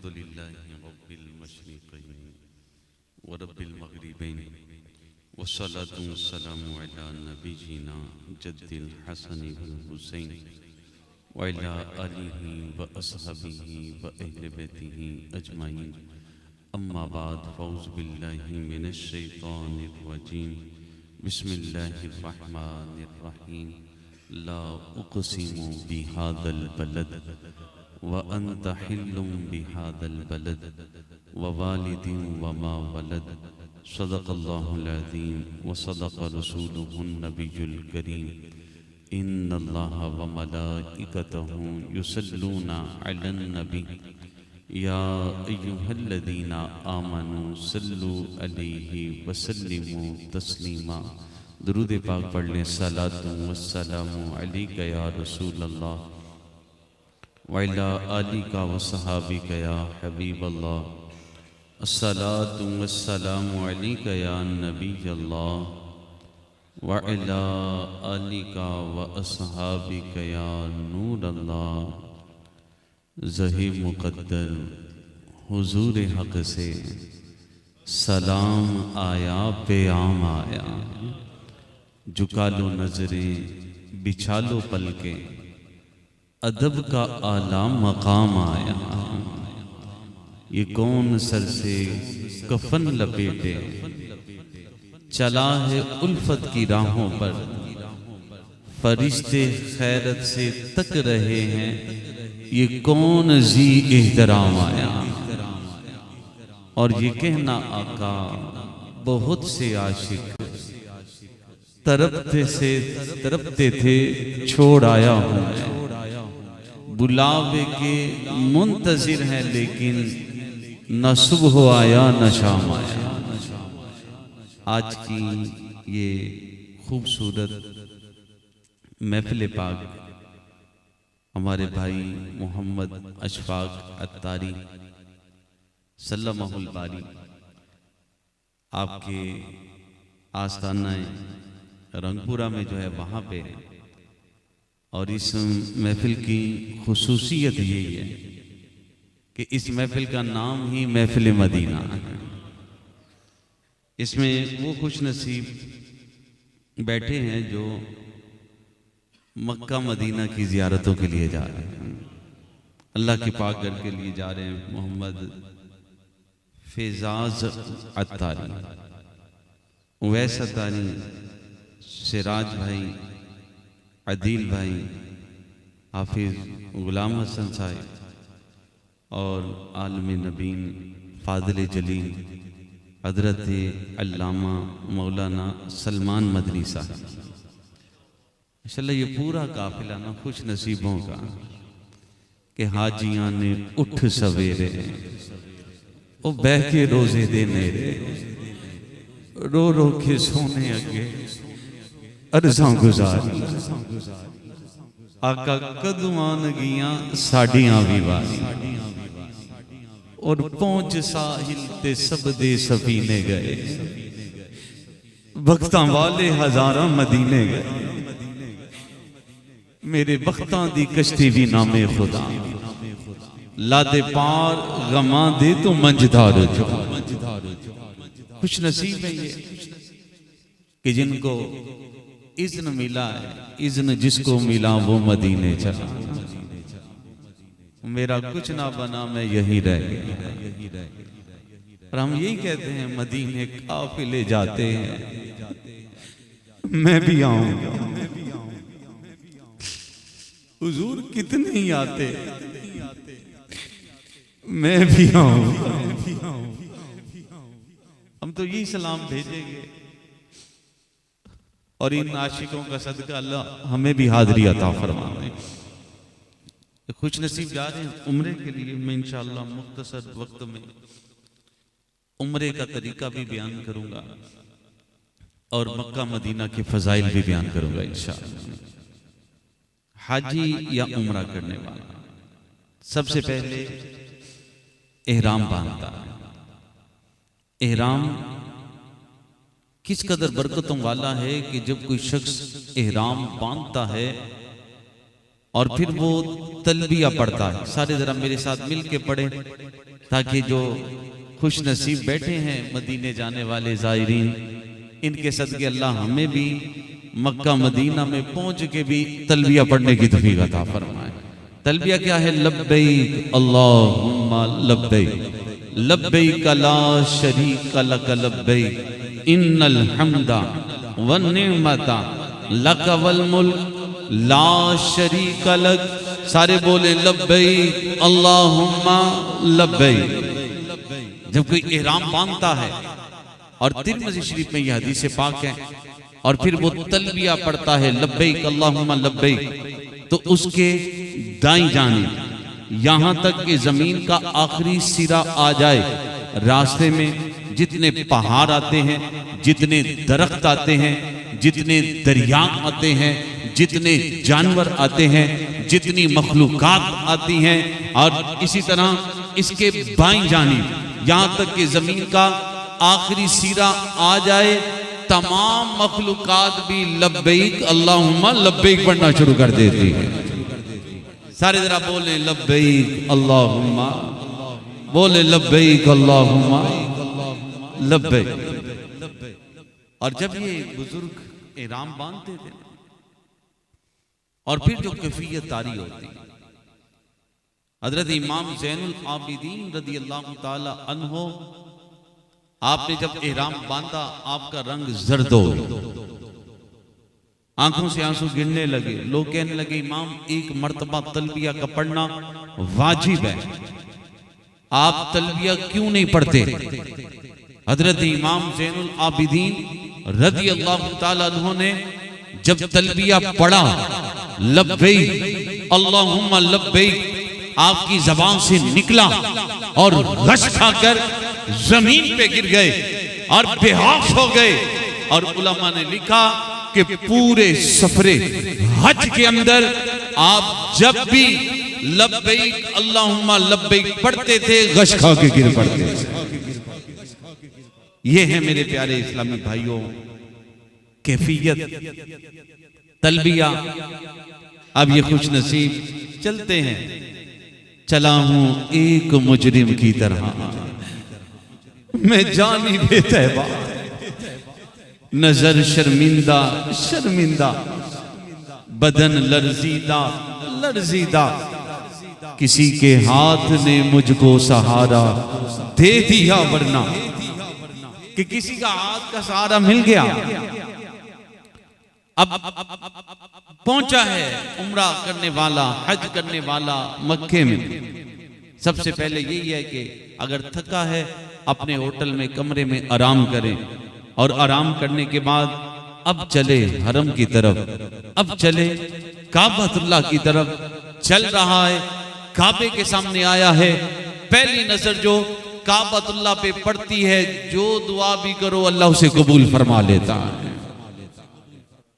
अल्हम्दुलिल्लाहि रब्बिल मशरिक़ैन व रब्बिल मग़रिबैन वस्सलातु वस्सलामु अला नबिय्यिना जद्दिल हसन वल हुसैन व अला आलिहि व अस्हाबिहि व अहले बैतिहि अजमाइन। अम्मा बाद फ़ौज़ु बिल्लाहि मिनश शैतानिर रजीम। बिस्मिल्लाहिर रहमानिर रहीम। ला उक़सिमु बिहादल बलद व अंत हिल्लुम बिहादल बलद व वालिदिन व मा वलद। सदक़ल्लाहुल अज़ीम व सदक़ रसूलुहुन नबियुल करीम। इन्नल्लाहा व मलाइकतहु युसल्लूना अलन नबी या अय्युहल्लज़ीना आमनू सल्लु अलैहि व सल्लिमू तस्लीमा। दुरूद पाक पढ़ लें। सलातु वस्सलामु अलैका या रसूलल्लाह व अला आलिका व सहाबिका या हबीबल्लाह। अस्सलातु वस्सलामु अलैका या नबियल्लाह व अला आलिका व अस्हाबिका या नूरल्लाह। ज़ही मुक़द्दर हुज़ूर हक़ से सलाम आया पेआम आया। झुका लो नजरें बिछा लो पलके अदब का आला मकाम आया। ये कौन सर से कफन लपेटे चला है उल्फत की राहों पर। फरिश्ते खैरत से तक रहे हैं ये कौन जी एहतराम आया। और ये कहना आका बहुत से आशिक तरपते थे छोड़ आया हूँ मैं। बुलावे के मुंतजिर है लेकिन न सुबह आया न शाम आया। आज की ये खूबसूरत महफिल पाक हमारे भाई मोहम्मद अशफाक अत्तारी सल्लल्लाहुल बारी आपके आस्ताना रंगपुरा में जो है वहाँ पे है। और इस महफिल की खुसूसियत यही है कि इस महफिल का नाम ही महफिल मदीना है। इसमें वो खुश नसीब बैठे हैं जो मक्का मदीना की ज़ियारतों के लिए जा रहे हैं, अल्लाह के पाक घर के लिए जा रहे हैं। मोहम्मद फेजाज अत्तारी, उवैस अत्तारी, सिराज भाई, अदील भाई, हाफिज गुलाम हसन साहिब और आलमी नबीन फादिल जलील हजरत अल्लामा मौलाना सलमान मदनी साहब। इंशाअल्लाह ये पूरा काफिला ना खुश नसीबों का कि हाजियां ने उठ सवेरे ओ बह के रोजे देने रे रो रो के सोने अगे अर्ज़ां गुजारी। आका कदुआन गियां साड़ियां भी वारी और पहुंच साहिल ते सब दे सफीने गए। बख्तां वाले हजारां मदीने गए। मेरे बख्तां दी कश्ती भी नामे खुदा लादे पार गमा दे तो मंझधार जो। खुश नसीब है ये कि जिनको इज़्न मिला है, इज़्न जिसको मिला वो मदीने चला। मेरा कुछ ना बना मैं यही रह गया। और हम यही कहते हैं मदीने काफिले जाते हैं मैं भी आऊंगा। हुजूर कितने ही आते मैं भी आऊंगा। हम तो यही सलाम भेजेंगे और इन आशिकों का सदका अल्लाह हमें भी हाज़री अता फरमाए। खुश नसीब जा रहे हैं उम्रे के लिए। मैं इंशाअल्लाह मुख्तसर वक्त में उम्रे का तरीका भी बयान करूंगा और मक्का मदीना के फजाइल भी बयान करूंगा इंशाअल्लाह। हाजी या उम्रा करने वाला सबसे पहले एहराम बांधता है। एहराम किस कदर बरकतों वाला है कि जब कोई शख्स एहराम बांधता है और फिर वो तलबिया पढ़ता है। सारे जरा मेरे साथ मिल के पढ़े। ताकि जो खुश नसीब बैठे हैं मदीने जाने वाले ज़ायरीन, इनके सदके अल्लाह हमें भी मक्का मदीना में पहुंच के भी तलबिया पढ़ने की तौफीक अता फरमाए। तलबिया क्या है? लब्बैक अल्लाहुम्मा लब्बैक, लब्बैक ला शरीक लक लब्बैक, इन्नल हम्दा वन निअमता लक वल मुल्क ला शरीक लक। सारे बोले लब्बैक अल्लाहुम्मा लब्बैक। जब कोई इहराम बांधता है, और तिरमिज़ी शरीफ में यह हदीस पाक है, और फिर वो तलबिया पढ़ता है लब्बैक अल्लाहुम्मा लब्बैक, तो उसके दाईं जानिब यहां तक कि जमीन का आखिरी सिरा आ जाए, रास्ते में जितने पहाड़ आते हैं, जितने दरख्त आते हैं, जितने दरिया आते हैं, जितने जानवर आते हैं, जितनी मखलूकात आती हैं, और इसी तरह इसके बाईं जानिब यहां तक कि जमीन का आखिरी सिरा आ जाए, तमाम मखलूकात भी लब्बैक अल्लाहुम्मा लब्बैक पढ़ना शुरू कर देती है। सारे जरा बोले लब्बैक अल्लाहुम्मा, बोले लब्बैक अल्लाहुम्मा लब्बैक। और जब ये बुजुर्ग इहराम बांधते थे, और फिर जो कैफियत तारी होती, हजरत इमाम ज़ैनुल आबिदीन रदी अल्लाह ताला अन्हो, आपने जब इहराम बांधा आपका रंग जर्द हो गया, आंखों से आंसू गिरने लगे। लोग कहने लगे इमाम एक मर्तबा तलबिया का पढ़ना वाजिब है, आप तलबिया क्यों नहीं पढ़ते? हजरत इमाम ज़ैनुल आबिदीन रदी अल्लाह ताला अन्हो ने जब तलबिया पढ़ा लब्बैक अल्लाहुम्मा लब्बैक आपकी जबान से निकला, और गश खाकर जमीन पे गिर गए और बेहोश हो गए। और उलमा ने लिखा कि पूरे सफरे हज के अंदर आप जब भी लब्बैक अल्लाहुम्मा लब्बैक पढ़ते थे, गश खा के गिर पड़ते थे। ये है मेरे प्यारे इस्लामी भाइयों कैफियत तलबिया। अब ये खुश नसीब चलते हैं, चला हूं एक मुजरिम की तरह, मैं जानी बेतैबा, नजर शर्मिंदा शर्मिंदा, बदन लर्जीदा लर्जीदा, किसी के हाथ ने मुझको सहारा दे दिया, वरना कि किसी का हाथ का सहारा मिल गया। अब पहुंचा है उम्रा करने वाला, हज करने वाला मक्के में। सबसे पहले यही है कि अगर थका है अपने होटल में कमरे में आराम करें, और आराम करने के बाद अब चले हरम की तरफ, अब चले काबतुल्लाह की तरफ। चल रहा है, काबे के सामने आया है, पहली नजर जो काबतुल्लाह पे पड़ती है, जो दुआ भी करो अल्लाह उसे कबूल फरमा लेता है।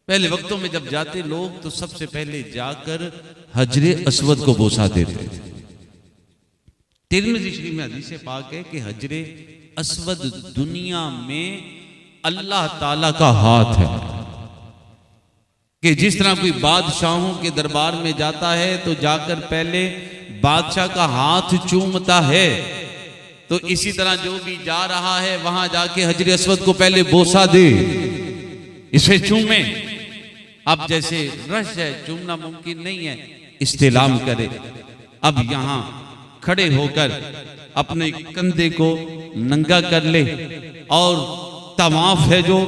पहले वक्तों में जब जाते लोग तो सबसे पहले जाकर हजरे अस्वद को बोसा देते। तिरमिज़ी शरीफ में हदीस पाक है कि हजरे अस्वद दुनिया में अल्लाह ताला का हाथ है, कि जिस तरह कोई बादशाहों के दरबार में जाता है तो जाकर पहले बादशाह का हाथ चूमता है, तो इसी तरह जो भी जा रहा है वहां जाके हजरे अस्वद को पहले बोसा दे, इसे चूमे। अब जैसे रश है, चूमना मुमकिन नहीं है, इस्तेलाम करे। अब यहां खड़े होकर अपने कंधे को नंगा कर ले, और तवाफ है जो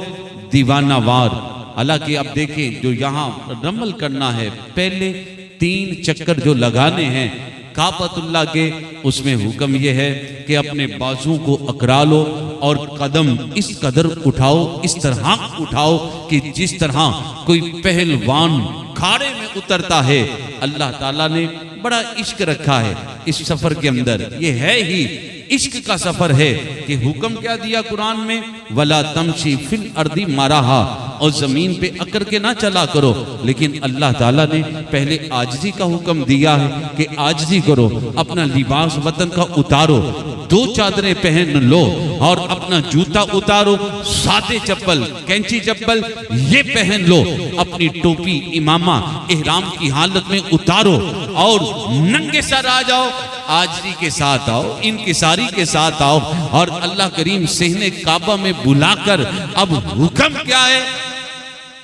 दीवानावार। हालांकि अब देखें जो यहाँ रमल करना है, पहले 3 चक्कर जो लगाने हैं काबतुल्लाह के, उसमें हुक्म यह है कि अपने बाजू को अकड़ा लो और कदम इस कदर उठाओ, इस तरह उठाओ कि जिस तरह कोई पहलवान खाड़े में उतरता है। अल्लाह ताला ने बड़ा इश्क रखा है इस सफर के अंदर, ये है ही इश्क का सफर है कि हुक्म क्या दिया कुरान में, वला तमशी फिल अर्दी माराहा, और जमीन पे अकर के ना चला करो। लेकिन अल्लाह ताला ने पहले आजिजी का हुक्म दिया है कि आजिजी करो, अपना लिबास वतन का उतारो, दो चादरें पहन लो और अपना जूता उतारो, सादे चप्पल, कैंची चप्पल ये पहन लो, अपनी टोपी इमामा इहराम की हालत में उतारो और नंगे सर आ जाओ, आजरी के साथ आओ, इनकिसारी के साथ आओ और अल्लाह करीम सहने काबा में बुलाकर अब हुक्म क्या है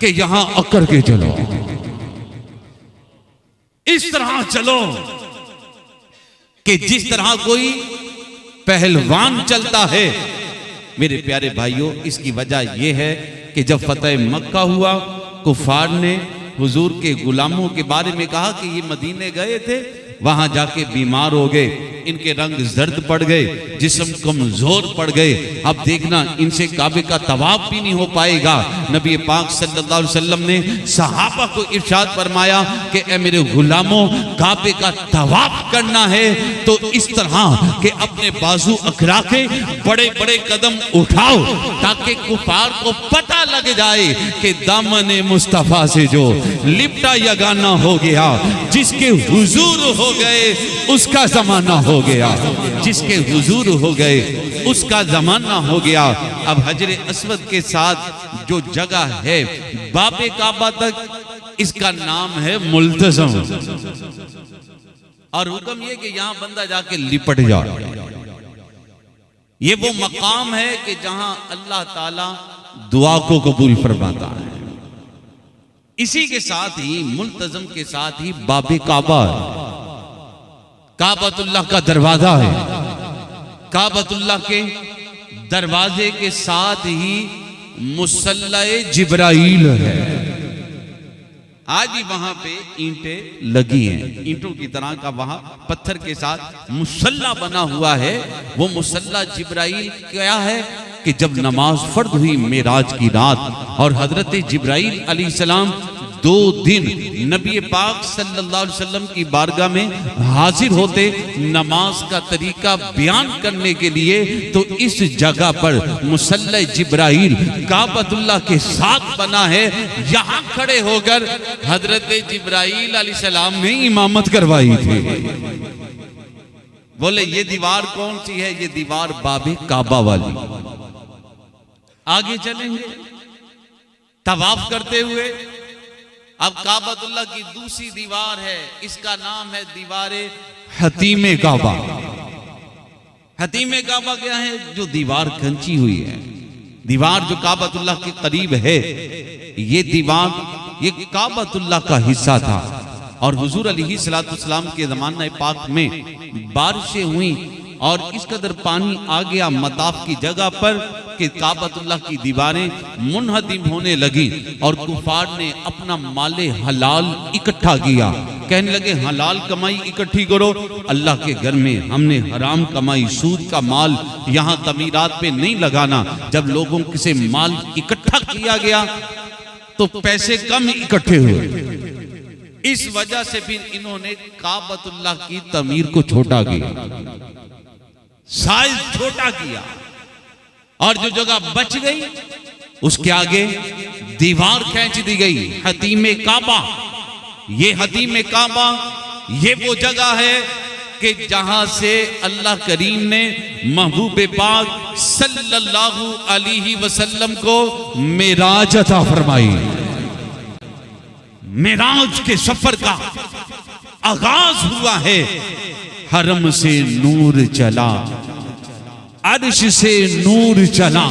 कि यहां अकर के चलो, इस तरह चलो कि जिस तरह कोई पहलवान चलता है। मेरे प्यारे भाइयों, इसकी वजह यह है कि जब फतेह मक्का हुआ, कुफार ने हुजूर के गुलामों के बारे में कहा कि ये मदीने गए थे, वहां जाके बीमार हो गए, इनके रंग जर्द पड़ गए, जिस्म कमजोर पड़ गए, अब देखना इनसे काबे का तवाफ भी नहीं हो पाएगा। नबी पाक सल्लल्लाहु अलैहि वसल्लम ने सहाबा को इरशाद फरमाया कि ए मेरे गुलामों, काबे का तवाफ करना है तो इस तरह के अपने बाजू अकड़ा के बड़े बड़े कदम उठाओ ताकि कुफार को पता लग जाए कि दामन मुस्तफा से जो लिपटा यगाना हो गया, जिसके हुजूर हो गए उसका जमाना हो गया, जिसके हुजूर हो गए उसका जमाना हो गया। अब हजरे अस्वद के साथ जो जगह है बाबे काबा तक, इसका नाम है मुल्तज़म, और हुक्म ये कि यहां बंदा जाके लिपट जाए। ये वो मकाम है कि जहां अल्लाह ताला दुआ को कबूल फरमाता है। इसी के साथ ही मुल्तज़म के साथ ही बाबे काबा, काबतुल्लाह का दरवाजा है, काबतुल्लाह के दरवाजे के साथ ही मुसल्ला जिब्राइल है। आज भी वहां पे ईंटें लगी हैं, ईंटों की तरह का वहां पत्थर के साथ मुसल्ला बना हुआ है। वो मुसल्ला जिब्राइल क्या है कि जब नमाज फर्द हुई मेराज की रात और हजरत जिब्राइल अलैहिस्सलाम 2 दिन नबी पाक सल्लल्लाहु अलैहि वसल्लम की बारगाह में हाजिर होते नमाज का तरीका बयान करने के लिए, तो इस जगह पर मुसल्ला जिब्राइल काबतुल्लाह के साथ बना है। यहां खड़े होकर हजरत जिब्राइल अलैहिस्सलाम ने इमामत करवाई थी। बोले ये दीवार कौन सी है? ये दीवार बाबे काबा वाली। आगे चलेंगे तवाफ करते हुए। अब काबतुल्लाह की दूसरी दीवार है, इसका नाम है दीवारे हतीमे काबा। हतीमे काबा क्या है? जो दीवार खंची हुई है, दीवार जो काबतुल्लाह के करीब है, ये दीवार ये काबतुल्लाह का हिस्सा था। और हुजूर अलैहिस्सलाम के ज़माने पाक में बारिशें हुई और इस कदर पानी आ गया मताफ की जगह पर कि काबतुल्लाह की दीवारें मुनहदिम होने लगी और कुफार ने अपना माले हलाल इकट्ठा किया। कहने लगे हलाल कमाई इकट्ठी करो, अल्लाह के घर में हमने हराम कमाई सूद का माल यहाँ तमीरात पे नहीं लगाना। जब लोगों से माल इकट्ठा किया गया तो पैसे कम इकट्ठे हुए। इस वजह से फिर इन्होंने काबतुल्लाह की तमीर को छोटा किया, साइज छोटा किया, और जो जगह बच गई उसके आगे दीवार खींच दी गई। हतीमे काबा, ये हतीमे काबा ये वो जगह है कि जहां से अल्लाह करीम ने महबूब पाक सल्लल्लाहु अलैहि वसल्लम को मेराज अता फरमाई। मेराज के सफर का आगाज हुआ है। हरम से नूर चला, अर्श से नूर चला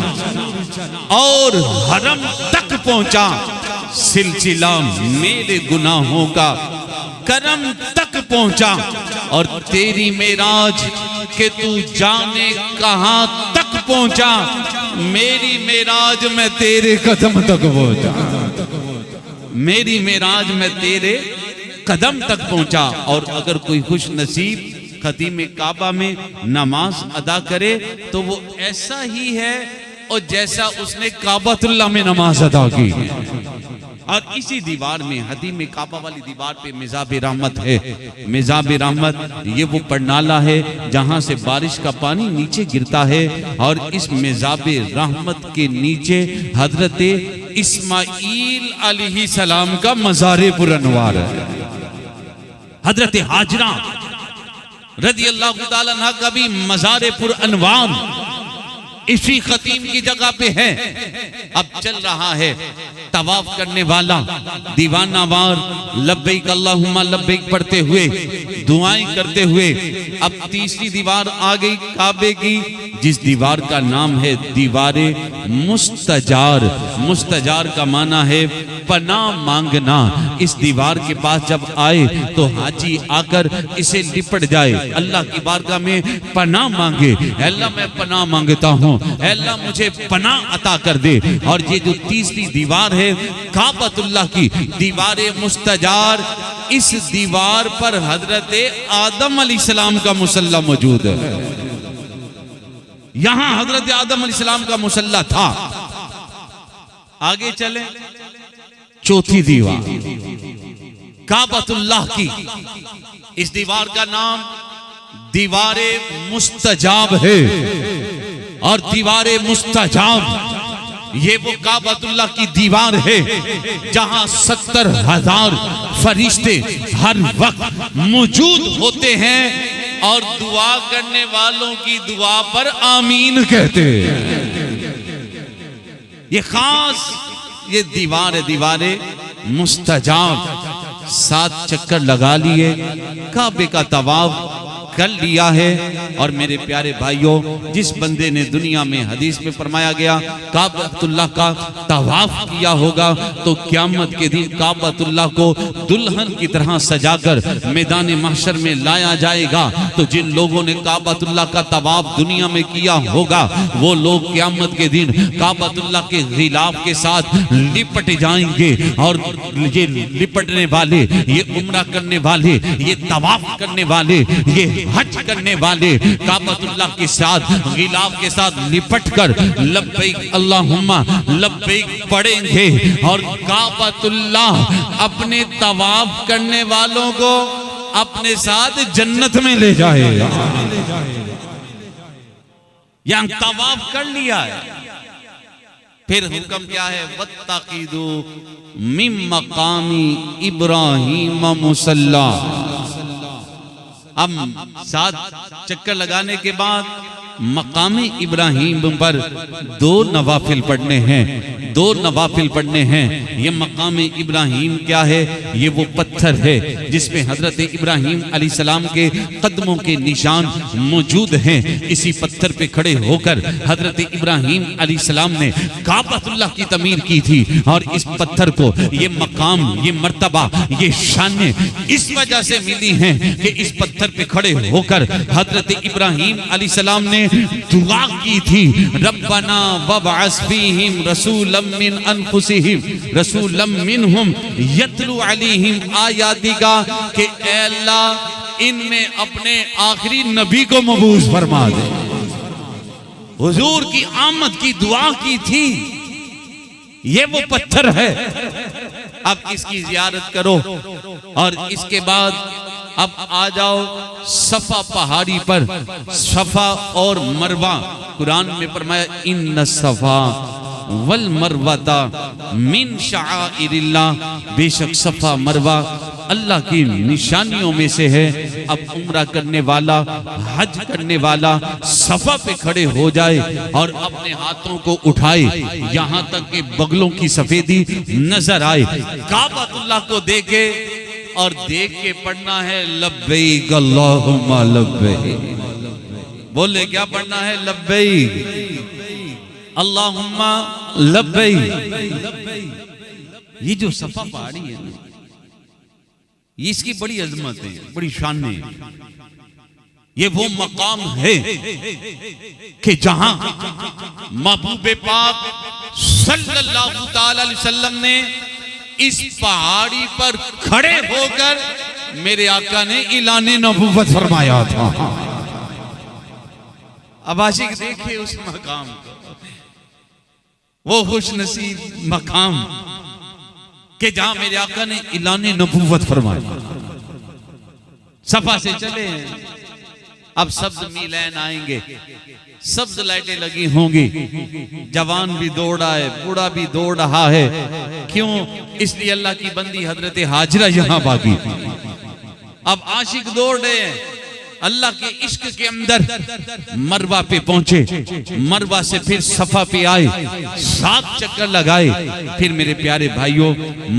और हरम तक पहुंचा। सिलसिला मेरे गुनाहों का करम तक पहुंचा और तेरी मेराज के तू जाने कहां तक पहुंचा। मेरी मेराज में तेरे कदम तक पहुंचा, मेरी मेराज में तेरे कदम तक पहुंचा। और अगर कोई खुश नसीब खतीमे काबा में नमाज अदा करे तो वो ऐसा ही है और जैसा उसने काबतुल्लाह में नमाज अदा की। और इसी दीवार में हतीमे काबा वाली दीवार पे मिज़ाब रहमत है। मिज़ाब रहमत ये वो परनाला है जहां से बारिश का पानी नीचे गिरता है और इस मिज़ाब रहमत के नीचे हजरत इस्माईल अलैहिस्सलाम का मज़ार पुरअनवार है। हजरत हाजरा रज़ी अल्लाह ताला अन्हा का भी मज़ार पुर अनवार इसी खतीम की जगह पे है। अब चल रहा है तवाफ करने वाला दीवाना वार लब्बैक अल्लाहुम्मा लब्बैक पढ़ते हुए दुआएं करते हुए। अब तीसरी दीवार आ गई काबे की, जिस दीवार का नाम है दीवारे मुस्तजार। मुस्तजार का माना है पनाह मांगना। इस दीवार के पास जब आए तो हाजी आकर इसे लिपट जाए, अल्लाह की बारगाह में पनाह मांगे, अल्लाह मैं पनाह मांगता हूँ, अल्लाह मुझे पनाह अता कर दे। और ये जो तीसरी दीवार है काबतुल्लाह की दीवारे मुस्तजार, इस दीवार पर हजरत आदम अलैहिस्सलाम का मुसल्ला मौजूद है। यहां हजरत आदम अलैहिस्सलाम का मुसल्ला था। आगे चले, चौथी दीवार काबतुल्लाह की, इस दीवार का नाम दीवारे मुस्तजाब है। और दीवारे मुस्तजाब ये वो काबतुल्लाह की दीवार है जहां 70,000 फरिश्ते हर वक्त मौजूद होते हैं और दुआ करने वालों की दुआ पर आमीन कहते हैं। ये खास ये दीवार है, दीवारे मुस्तजाब। 7 चक्कर लगा लिए, काबे का तवाफ कर लिया है। और मेरे प्यारे भाइयों, जिस बंदे ने दुनिया में हदीस में फरमाया गया काबतुल्लाह का तवाफ किया होगा तो क़यामत के दिन काबतुल्लाह को दुल्हन की तरह सजाकर मैदान महशर में लाया जाएगा। तो जिन लोगों ने काबतुल्लाह का तवाफ दुनिया में किया होगा वो लोग क़यामत के दिन काबतुल्लाह के गिलाफ के साथ लिपट जाएंगे। और ये लिपटने वाले, ये उम्रा करने वाले, ये तवाफ करने वाले, ये हज करने वाले काबतुल्लाह के साथ गिलाफ के साथ लिपट कर लब्बैक अल्लाहुम्मा लब्बैक पढ़ेंगे। और काबतुल्लाह अपने तवाफ करने वालों को अपने साथ जन्नत में ले जाएगा। यहां तवाफ कर लिया है, फिर हुक्म क्या है, वत्तकीदू मिन मकामी इब्राहीम मुसल्ला। अब 7 चक्कर लगाने के बाद मकामी इब्राहीम पर 2 नवाफिल पढ़ने हैं, 2 नवाफिल पढ़ने हैं। ये मकामी इब्राहीम क्या है? ये वो पत्थर है जिसमें हजरत इब्राहीम अलैहिस्सलाम के कदमों के निशान मौजूद हैं। इसी पत्थर पे खड़े होकर हजरत इब्राहीम अलैहिस्सलाम ने काबतुल्लाह की तमीर की थी। और इस पत्थर को ये मकाम, ये मर्तबा, ये शान इस वजह से मिली हैं कि इस पत्थर पे खड़े होकर हजरत इब्राहीम अलैहिस्सलाम ने दुआ की थी, रब्बना वबअस फीहिम रसूलन मिन अनफुसिहिम रसूलन मिनहुम यतलू अलैहिम आयातिका, कि ऐ अल्लाह इनमें अपने आखिरी नबी को मबूस फरमा दे। हुजूर की आमद की दुआ की थी। ये वो पत्थर है, अब इसकी जियारत करो। और इसके बाद अब आ जाओ सफा पहाड़ी पर। सफा और मरवा, कुरान में फरमाया इन्न सफा वल मरवाता मिन शाइरिल्लाह, बेशक सफा मरवा अल्लाह की निशानियों में से है। अब उम्रा करने वाला, हज करने वाला सफा पे खड़े हो जाए और अपने हाथों को उठाए यहाँ तक कि बगलों की सफेदी नजर आए, काबतुल्लाह को देखे और देख के पढ़ना है लब्बैक अल्लाहुम्मा लब्बैक। बोले क्या पढ़ना है? लब्बैक अल्लाहुम्मा लब्बैक। ये जो सफा पहाड़ी है ना, ये इसकी बड़ी अजमत है, बड़ी शान है। ये वो मकाम है कि जहां महबूब पाक सल्लल्लाहु ताला अलैहि वसल्लम ने इस पहाड़ी पर खड़े होकर मेरे आका ने इलाने नबूवत फरमाया था। अब आशिक देखिए उस मकाम को, वो खुश नसीब मकाम कि जहां मेरे आका ने इलाने नबूवत फरमाया। सफा से चले, अब सब्ज मीलैन आएंगे, सब्ज लाइटें लगी होंगी, जवान भी दौड़ आए, बूढ़ा भी दौड़ रहा है। क्यों? इसलिए अल्लाह की बंदी हजरत हाजरा यहां भागी थी। अब आशिक दौड़ रहे हैं, अल्लाह के इश्क के अंदर मरवा पे पहुंचे, मरवा से फिर सफा पे आए, 7 चक्कर लगाए। फिर मेरे प्यारे भाइयों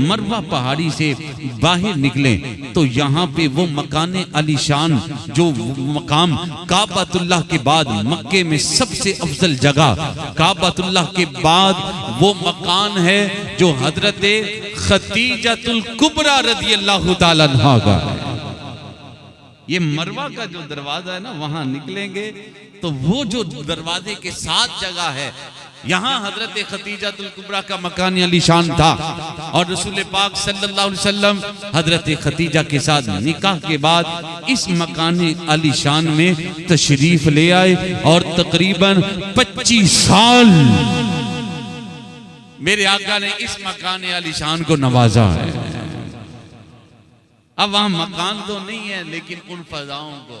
मरवा पहाड़ी से बाहर निकले तो यहाँ पे वो मकाने आलीशान, जो मकाम काबतुल्लाह के बाद मक्के में सबसे अफजल जगह काबतुल्लाह के बाद वो मकान है जो हजरत खतीजतुल कुबरा रदियल्लाहु ताला अन्हा का। ये मरवा का जो दरवाजा है ना, वहां निकलेंगे तो वो जो दरवाजे के 7 जगह है, यहाँ हजरत खतीजतुल कुबरा का मकान अलीशान था। और रसूल पाक सल्लल्लाहु अलैहि वसल्लम हजरत खतीजा के साथ निकाह के बाद इस मकान अलीशान में तशरीफ ले आए और तकरीबन 25 साल मेरे आका ने इस मकान आलीशान को नवाजा है। अब वहां मकान तो नहीं है, लेकिन उन फजाओं को,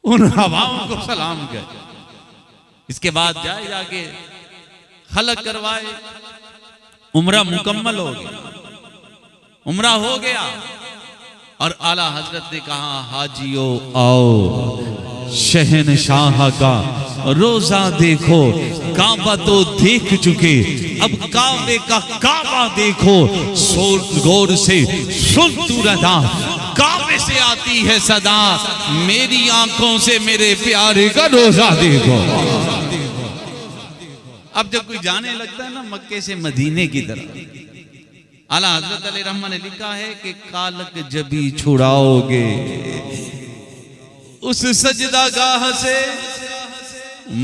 उन हवाओं को सलाम कर। इसके बाद जाए जाके खलक करवाए, उम्रा मुकम्मल हो गया, उम्रा हो गया और आला हजरत ने कहा हाजियो आओ शहनशाह का रोजा देखो, काबा तो देख चुके, अब काबे का काबा देखो, गौर से सुन तू रहा, काबे से आती है सदा, मेरी आंखों से मेरे प्यारे का रोजा देखो। अब जब कोई जाने लगता है ना मक्के से मदीने की तरफ, आला हजरत अली रहमान ने लिखा है कि कालक जबी छुड़ाओगे उस सजदा गाह से,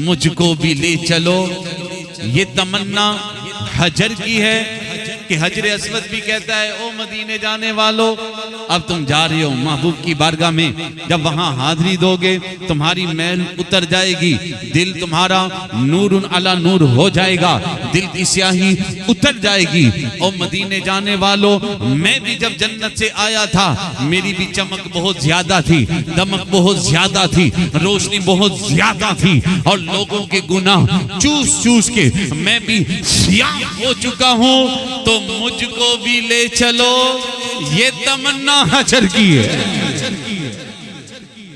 मुझको भी ले चलो। ये तमन्ना हजर की है कि हजर अस्वद भी कहता है ओ मदीने जाने वालों, अब तुम जा रहे हो महबूब की बारगाह में, जब वहां हाजिरी दोगे तुम्हारी मैल उतर जाएगी, दिल तुम्हारा नूरुन अला नूर हो जाएगा, दिल की स्याही उतर जाएगी। ओ मदीने जाने वालों, मैं भी जब जन्नत से आया था मेरी भी चमक बहुत ज्यादा थी, दमक बहुत ज्यादा थी, रोशनी बहुत ज्यादा थी और लोगों के गुनाह चूस चूस के मैं भी स्याह हो चुका हूं, तो मुझको भी ले चलो। ये तमन्ना हजर की है,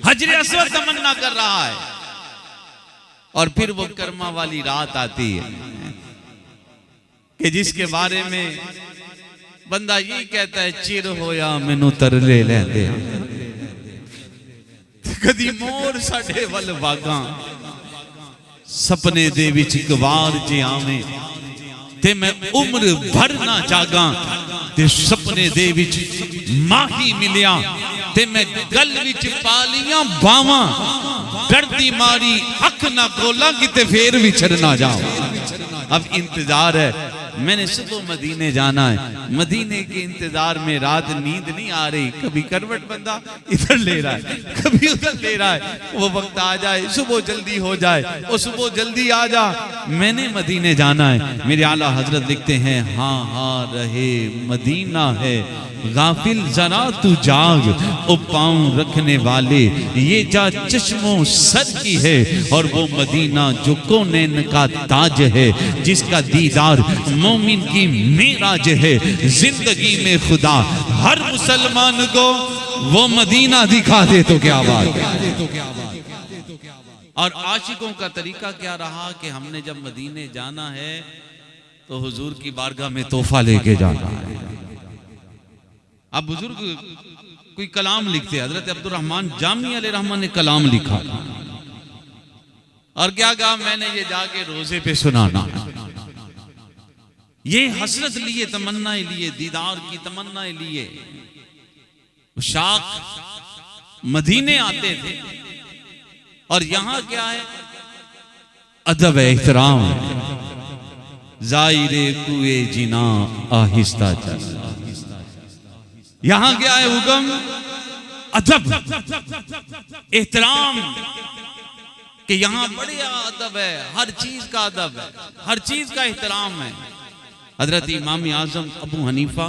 हजर अस्वद तमन्ना कर रहा है। और फिर वो कर्मा वाली रात आती है कि जिसके बारे में बंदा यही कहता है चिर होया मैनू तरले लेंदे, कदी मोर साडे वल वागा, सपने दे विच इक वार जे आवे ते मैं उम्र भर ना जागा, ते सपने दे विच माही मिलिया ते मैं गल विच पालियां बावां, डरदी मारी अख ना खोला किते फेर विछड़ ना जाओ। अब इंतजार है, मैंने सुबह मदीने जाना है, मदीने के इंतजार में रात नींद नहीं आ रही, कभी करवट बंदा इधर ले रहा है कभी उधर ले रहा है, वो वक्त आ जाए सुबह जल्दी हो जाए, वो सुबह जल्दी आ जा, मैंने मदीने जाना है। मेरे आला हजरत लिखते हैं हाँ हाँ रहे मदीना है गाफिल जरा तू जाग, ओ पाँव रखने वाले ये जा चश्मों सर की है, और वो मदीना जो कोनैन का ताज है, जिसका दीदार मोमिन की मेराज है। जिंदगी में खुदा हर मुसलमान को वो मदीना दिखा दे तो क्या बात है। और आशिकों का तरीका क्या रहा कि हमने जब मदीने जाना है तो हुजूर की बारगाह में तोहफा लेके जाना है। अब बुजुर्ग कोई कलाम लिखते, हजरत अब्दुल रहमान जामी अलैहि रहमान ने कलाम लिखा और क्या कहा, मैंने ये जाके रोजे पे सुनाना, ये हसरत लिए, तमन्ना लिए, दीदार की तमन्ना लिए शाख मदीने आते थे। और यहां क्या है, अदब एहतराम, जायरे कुए जिना आहिस्ता चल। यहां क्या है हुक्म, अदब एहतराम, कि यहां बड़े अदब है, हर चीज का अदब है, हर चीज का एहतराम है। हजरत इमाम आजम अबू हनीफा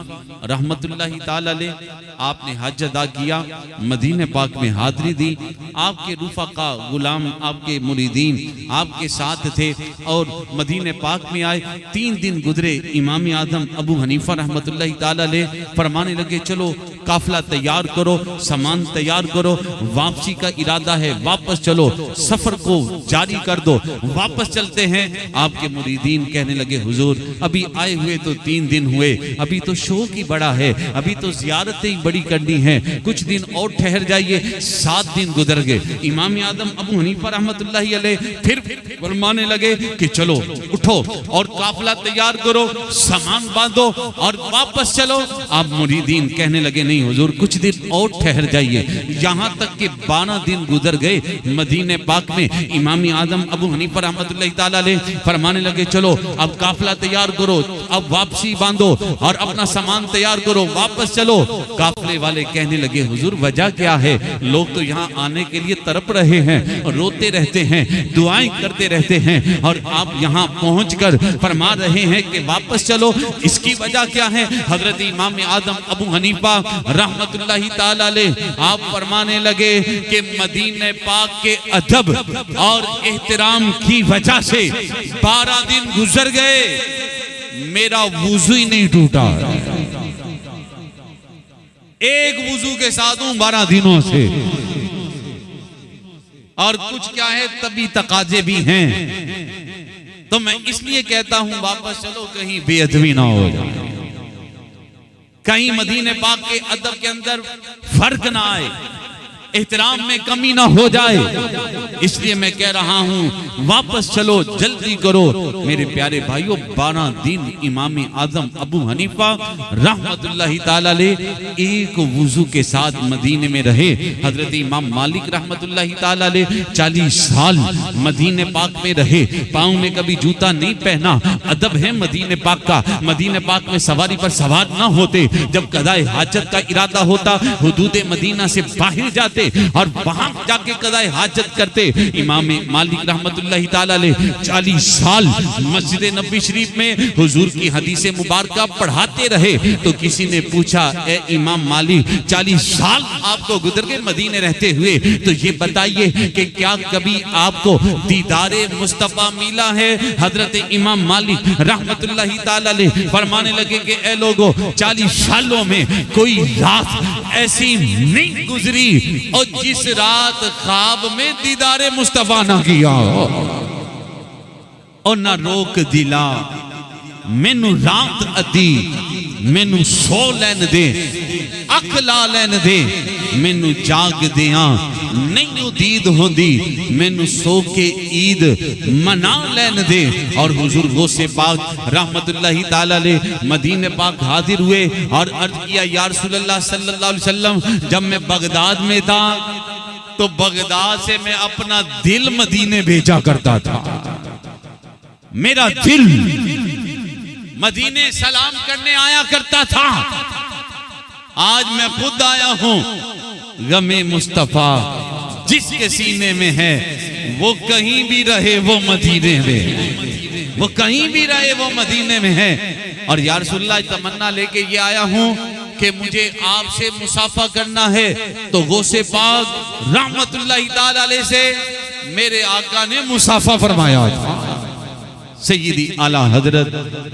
रहमतुल्लाहि ताला अलैह, आपने हज अदा किया, मदीने पाक में हाजिरी दी। आपके रुफका गुलाम, आपके मुरीदीन आपके साथ थे और मदीने पाक में आए। 3 दिन गुजरे, इमाम आजम अबू हनीफा रहमतुल्लाहि ताला अलैह फरमाने लगे, चलो काफिला तैयार करो, सामान तैयार करो, वापसी का इरादा है, वापस चलो, सफर को जारी कर दो, वापस चलते हैं। आपके मुरीदीन कहने लगे, हुजूर अभी आए हुए तो 3 दिन हुए, अभी तो शौक ही बड़ा है, अभी तो जियारतें ही बड़ी करनी है, कुछ दिन और ठहर जाइए। 7 दिन गुजर गए। इमाम आदम अबू हनीफा रहमतुल्लाहि अलैह फिर फरमाने लगे कि चलो उठो और काफिला तैयार करो, सामान बांधो और वापस चलो। आप मुरीदीन कहने लगे, नहीं हुजूर कुछ दिन और ठहर जाइए। यहां तक कि 12 दिन गुजर गए मदीने पाक में। इमाम आदम अबू हनीफा रहमतुल्लाहि ताला अलैह फरमाने लगे, चलो अब काफिला तैयार करो, अब वापसी बांधो और अपना सामान तैयार करो, वापस चलो। काफिले वाले कहने लगे, हुजूर वजह क्या है? लोग तो यहाँ आने के लिए तड़प रहे हैं, रोते रहते हैं, दुआएं करते रहते हैं, और आप यहाँ पहुंचकर फरमा रहे हैं कि वापस चलो, इसकी वजह क्या है? हजरत इमाम आदम अबू हनीफा रहमतुल्लाहि ताला अलैह आप फरमाने लगे कि मदीने पाक के अदब और एहतराम की वजह से 12 दिन गुजर गए, मेरा वुजू ही नहीं टूटा। एक वुजू के साथ हूं 12 दिनों से, और कुछ क्या है, तभी तकाजे भी हैं। तो मैं इसलिए कहता हूं वापस चलो, कहीं बेअदबी ना हो जाए, कहीं मदीने पाक के अदब के अंदर फर्क ना आए, एहतराम में कमी ना हो जाए। इसलिए मैं कह रहा हूं वापस चलो, जल्दी करो मेरे प्यारे भाइयों। 12 दिन इमाम आजम अबू हनीफा रहमतुल्लाहि ताला अलैह एक वुजू के साथ मदीने में रहे। हजरत इमाम मालिक रहमतुल्लाहि ताला अलैह 40 साल मदीने पाक में रहे, पाँव में कभी जूता नहीं पहना। अदब है मदीने पाक का। मदीने पाक में सवारी पर सवार ना होते, जब कदाए हाजत का इरादा होता हुदूद मदीना से बाहर जाते और वहां जाके कदाए हाजत करते। इमाम मालिक रहमतुल्लाहि ताला अलैह 40 साल मस्जिद नबी शरीफ में हुजूर की हदीसे मुबारक पढ़ाते रहे। तो किसी ने पूछा, ए इमाम मालिक 40 साल आपको गुजर गए मदीने रहते हुए, तो ये बताइए कि क्या कभी आपको दीदारे मुस्तफा मिला है? हजरत इमाम मालिक रहमतुल्लाहि ताला अलैह फरमाने लगे कि ए लोगों, 40 सालों में कोई रात ऐसी नहीं गुजरी और जिस रात ख्वाब में दीदारे मुस्तफा ना किया और ना रोक दिला। मैनू रात अदी, मैनू सो लैन दे, अख ला लैन दे, मैनू जाग दिया नहीं उदीद होंदी, मैनू सो के ईद मना लैन दे। और हुजूर गौसे पाक रहमतुल्लाहि ताला अलैह मदीने पाक हाजिर हुए और अर्ज किया, या रसूलल्लाह सल्लल्लाहु अलैहि वसल्लम, जब मैं बगदाद में था तो बगदाद से मैं अपना दिल मदीने भेजा करता था। मेरा दिल मदीने सलाम करने आया करता था। आज मैं खुद आया हूं, गमे मुस्तफा जिसके सीने में है वो कहीं भी रहे वो मदीने में, वो कहीं भी रहे वो मदीने में है। और या रसूलल्लाह तमन्ना लेके ये आया हूं कि मुझे आपसे मुसाफा करना है। तो गौसे पाक रहमतुल्लाहि ताला अलैह से मेरे आका ने मुसाफा फरमाया था। सय्यदी आला हजरत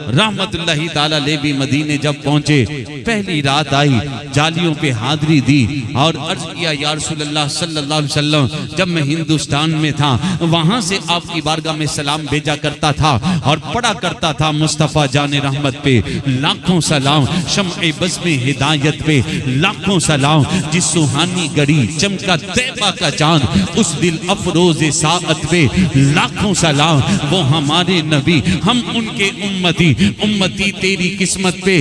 रहमतुल्लाहि ताला अलैह भी मदीने जब पहुंचे, पहली रात आई, जालियों पे हाजिरी दी और अर्ज किया, या रसूलल्लाह सल्लल्लाहु अलैहि वसल्लम, जब मैं हिंदुस्तान में था वहां से आपकी बारगाह में सलाम भेजा करता था और पढ़ा करता था, मुस्तफ़ा जाने रहमत पे लाखों सलाम, शम्ए बज़्म हिदायत पे लाखों सलाम, जिस सुहानी घड़ी चमका तैबा का चांद, उस दिल अफरोज साअत पे लाखों सलाम। वो हमारे नबी, हम उनके उम्मती, उम्मती तेरी किस्मत पे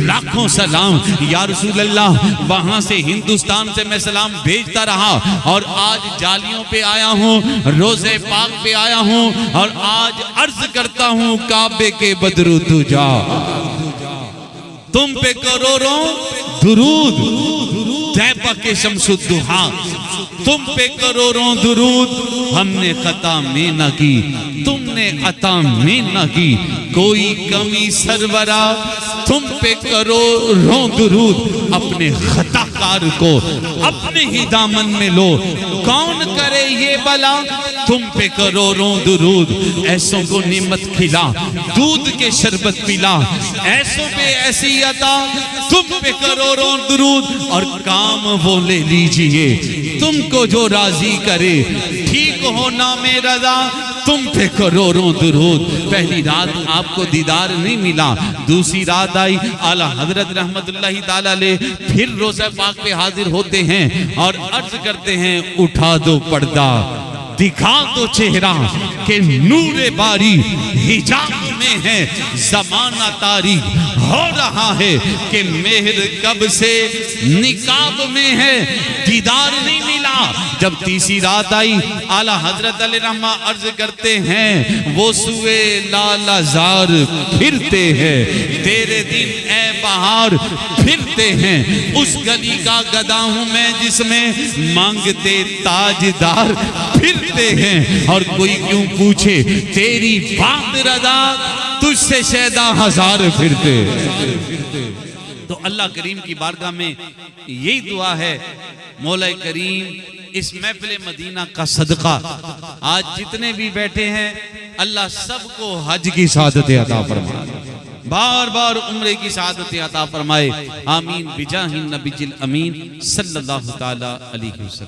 लाखों सलाम। या रसूल अल्लाह, वहां से हिंदुस्तान से मैं सलाम भेजता रहा और आज जालियों पे आया हूँ, रोजे पाक पे आया हूँ और आज अर्ज करता हूँ, काबे के बदरू तुझा, तुम पे करोड़ों दुरूद, तैबा के शम्सुद्दुहा, तुम पे करोड़ों दुरूद, हमने खता में न की, तुमने ने अता में न की कोई कमी सरवरा, तुम पे करो रो दुरूद, अपने खताकार को अपने ही दामन में लो, कौन करे ये भला, तुम पे करो रो दुरूद, ऐसों को निमत खिला, दूध के शरबत पिला, ऐसों पे ऐसी अता, तुम पे करो रो दुरूद, और काम वो ले लीजिए तुमको जो राजी करे, ठीक हो ना में रजा, तुम पे करो रो दुरूद। पहली रात आपको दीदार नहीं मिला, दूसरी रात आई, आला हजरत रहमतुल्लाहि ताला अलैह फिर रोज़ा पाक पे हाजिर होते हैं और अर्ज करते हैं, उठा दो पर्दा, दिखा दो चेहरा के नूरे बारी, हिजाब में है जमाना तारी, हो रहा है कि मेहर कब से निकाब में है, दीदार नहीं मिला। जब तीसरी रात आई, आला हजरत अली रहमा अर्ज करते हैं, वो सुए लालाजार फिरते हैं, तेरे दिन ए बहार फिरते हैं, उस गली का गदा हूं मैं जिसमें मांगते ताजदार फिरते हैं, और कोई क्यों पूछे तेरी बात रजा, तुझसे शैदा हजार फिरते। तो अल्लाह करीम की बारगाह में यही दुआ है, मौला करीम इस महफिल मदीना का सदका आज जितने भी बैठे हैं, अल्लाह सबको हज की सादत अता फरमाए, बार बार उम्रे की सादत अता फरमाए। आमीन बिजाहिन नबीजिल अमीन सल्लल्लाहु तआला अलैहि वसल्लम।